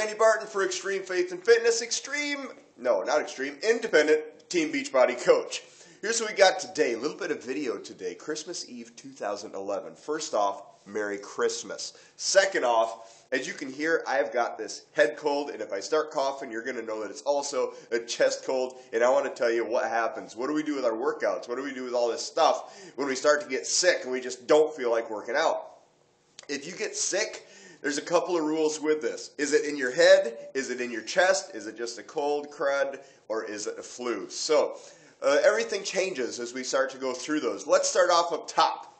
Randy Barton for Extreme Faith and Fitness. Independent Team Beachbody coach. Here's what we got today. A little bit of video today. Christmas Eve 2011. First off, Merry Christmas. Second off, as you can hear, I've got this head cold, and if I start coughing, you're going to know that it's also a chest cold, and I want to tell you what happens. What do we do with our workouts? What do we do with all this stuff when we start to get sick and we just don't feel like working out? If you get sick, there's a couple of rules with this. Is it in your head? Is it in your chest? Is it just a cold, crud? Or is it a flu? So everything changes as we start to go through those. Let's start off up top.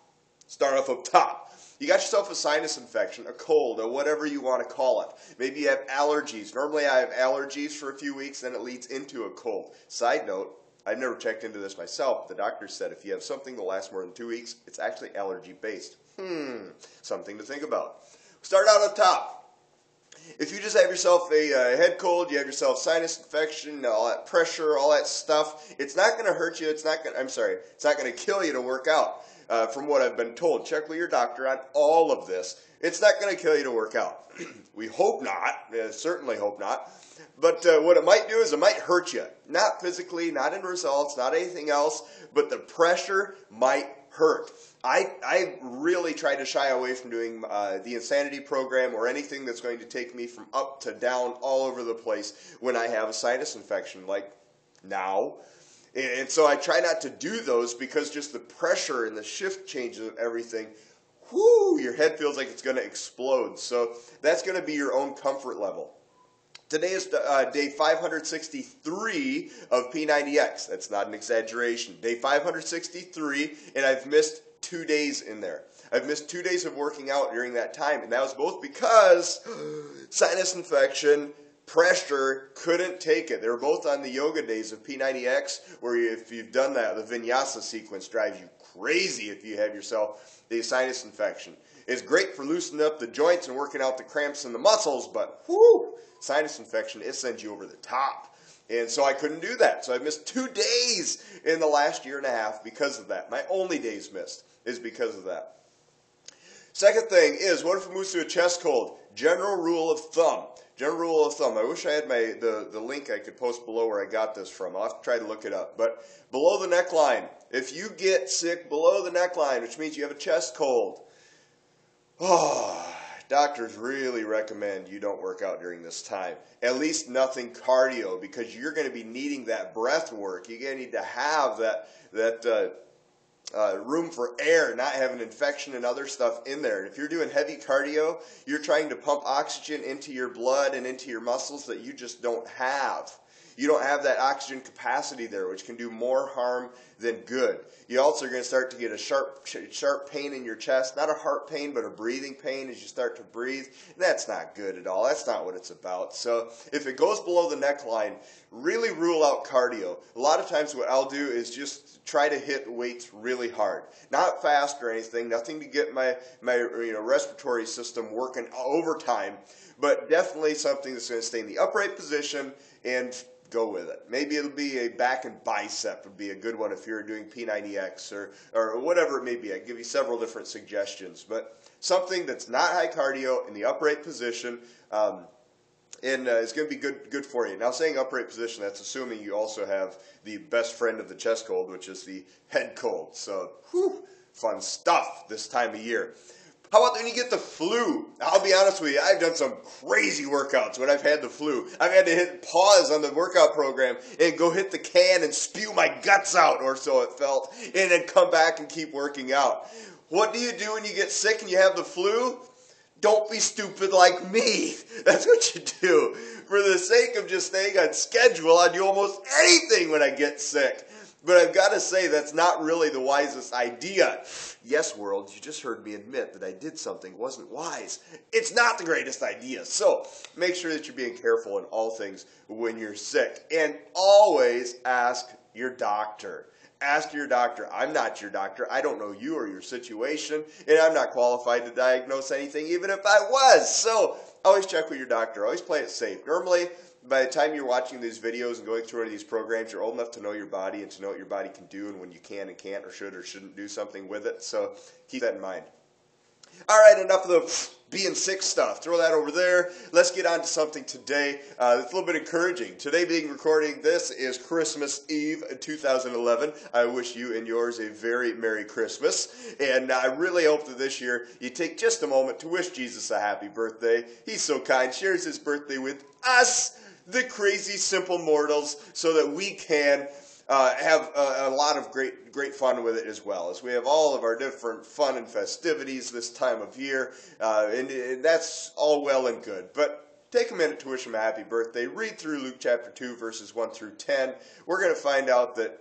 You got yourself a sinus infection, a cold, or whatever you want to call it. Maybe you have allergies. Normally I have allergies for a few weeks, then it leads into a cold. Side note, I've never checked into this myself. The doctor said if you have something that lasts more than 2 weeks, it's actually allergy-based. Something to think about. Start out up top. If you just have yourself a head cold, you have yourself sinus infection, all that pressure, all that stuff, it's not going to hurt you. It's not going to kill you to work out. From what I've been told, check with your doctor on all of this. It's not going to kill you to work out. We hope not. Certainly hope not. But what it might do is it might hurt you. Not physically, not in results, not anything else, but the pressure might hurt. I really try to shy away from doing the Insanity program or anything that's going to take me from up to down all over the place when I have a sinus infection, like now. And so I try not to do those because just the pressure and the shift changes of everything, your head feels like it's going to explode. So that's going to be your own comfort level. Today is day 563 of P90X. That's not an exaggeration. Day 563, and I've missed 2 days in there. I've missed 2 days of working out during that time, and that was both because sinus infection, pressure, couldn't take it. They were both on the yoga days of P90X, where if you've done that, the vinyasa sequence drives you crazy if you have yourself a sinus infection. It's great for loosening up the joints and working out the cramps in the muscles, but sinus infection, it sends you over the top. And so I couldn't do that. So I missed 2 days in the last year and a half because of that. My only days missed is because of that. Second thing is, what if it moves to a chest cold? General rule of thumb. General rule of thumb. I wish I had the link I could post below where I got this from. I'll have to try to look it up. But below the neckline, if you get sick below the neckline, which means you have a chest cold, doctors really recommend you don't work out during this time. At least nothing cardio, because you're going to be needing that breath work. You're going to need to have that room for air, not have an infection and other stuff in there. And if you're doing heavy cardio, you're trying to pump oxygen into your blood and into your muscles that you just don't have. You don't have that oxygen capacity there, which can do more harm than good. You also are going to start to get a sharp pain in your chest. Not a heart pain, but a breathing pain as you start to breathe. That's not good at all. That's not what it's about. So if it goes below the neckline, really rule out cardio. A lot of times what I'll do is just try to hit weights really hard. Not fast or anything. Nothing to get my respiratory system working overtime. But definitely something that's going to stay in the upright position and go with it. Maybe it'll be a back and bicep would be a good one if you're doing P90X or whatever it may be. I give you several different suggestions, but something that's not high cardio in the upright position, and it's going to be good for you. Now, saying upright position, that's assuming you also have the best friend of the chest cold, which is the head cold. So, fun stuff this time of year. How about when you get the flu? I'll be honest with you, I've done some crazy workouts when I've had the flu. I've had to hit pause on the workout program and go hit the can and spew my guts out, or so it felt, and then come back and keep working out. What do you do when you get sick and you have the flu? Don't be stupid like me. That's what you do. For the sake of just staying on schedule, I do almost anything when I get sick. But I've got to say, that's not really the wisest idea. Yes, world, you just heard me admit that I did something wasn't wise. It's not the greatest idea. So make sure that you're being careful in all things when you're sick. And always ask your doctor. Ask your doctor. I'm not your doctor. I don't know you or your situation, and I'm not qualified to diagnose anything, even if I was. So always check with your doctor. Always play it safe. Normally, by the time you're watching these videos and going through one of these programs, you're old enough to know your body and to know what your body can do and when you can and can't or should or shouldn't do something with it. So keep that in mind. All right, enough of the being sick stuff. Throw that over there. Let's get on to something today. It's a little bit encouraging. Today being recording, this is Christmas Eve 2011. I wish you and yours a very Merry Christmas. And I really hope that this year you take just a moment to wish Jesus a happy birthday. He's so kind, shares his birthday with us, the crazy simple mortals, so that we can have a lot of great fun with it as well, as we have all of our different fun and festivities this time of year, and that's all well and good. But take a minute to wish him a happy birthday. Read through Luke chapter 2, verses 1 through 10. We're going to find out that,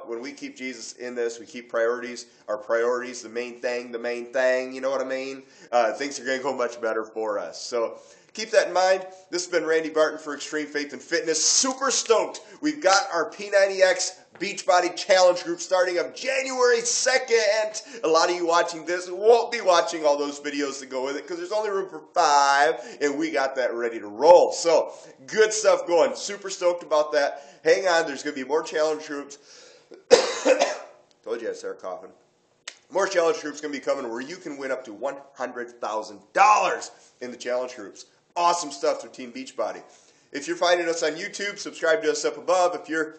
when we keep Jesus in this, we keep our priorities, the main thing, you know what I mean? Things are going to go much better for us. So keep that in mind. This has been Randy Barton for Extreme Faith and Fitness. Super stoked. We've got our P90X Beachbody Challenge group starting up January 2nd. A lot of you watching this won't be watching all those videos that go with it because there's only room for 5, and we got that ready to roll. So, good stuff going. Super stoked about that. Hang on. There's going to be more challenge groups. Told you I'd start coughing. More challenge groups going to be coming where you can win up to $100,000 in the challenge groups. Awesome stuff through Team Beachbody. If you're finding us on YouTube, subscribe to us up above. If you're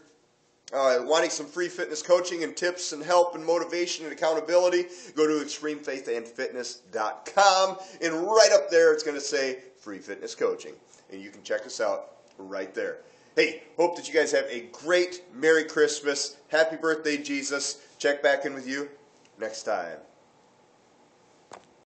wanting some free fitness coaching and tips and help and motivation and accountability, go to extremefaithandfitness.com. And right up there, it's going to say free fitness coaching. And you can check us out right there. Hey, hope that you guys have a great Merry Christmas. Happy birthday, Jesus. Check back in with you next time.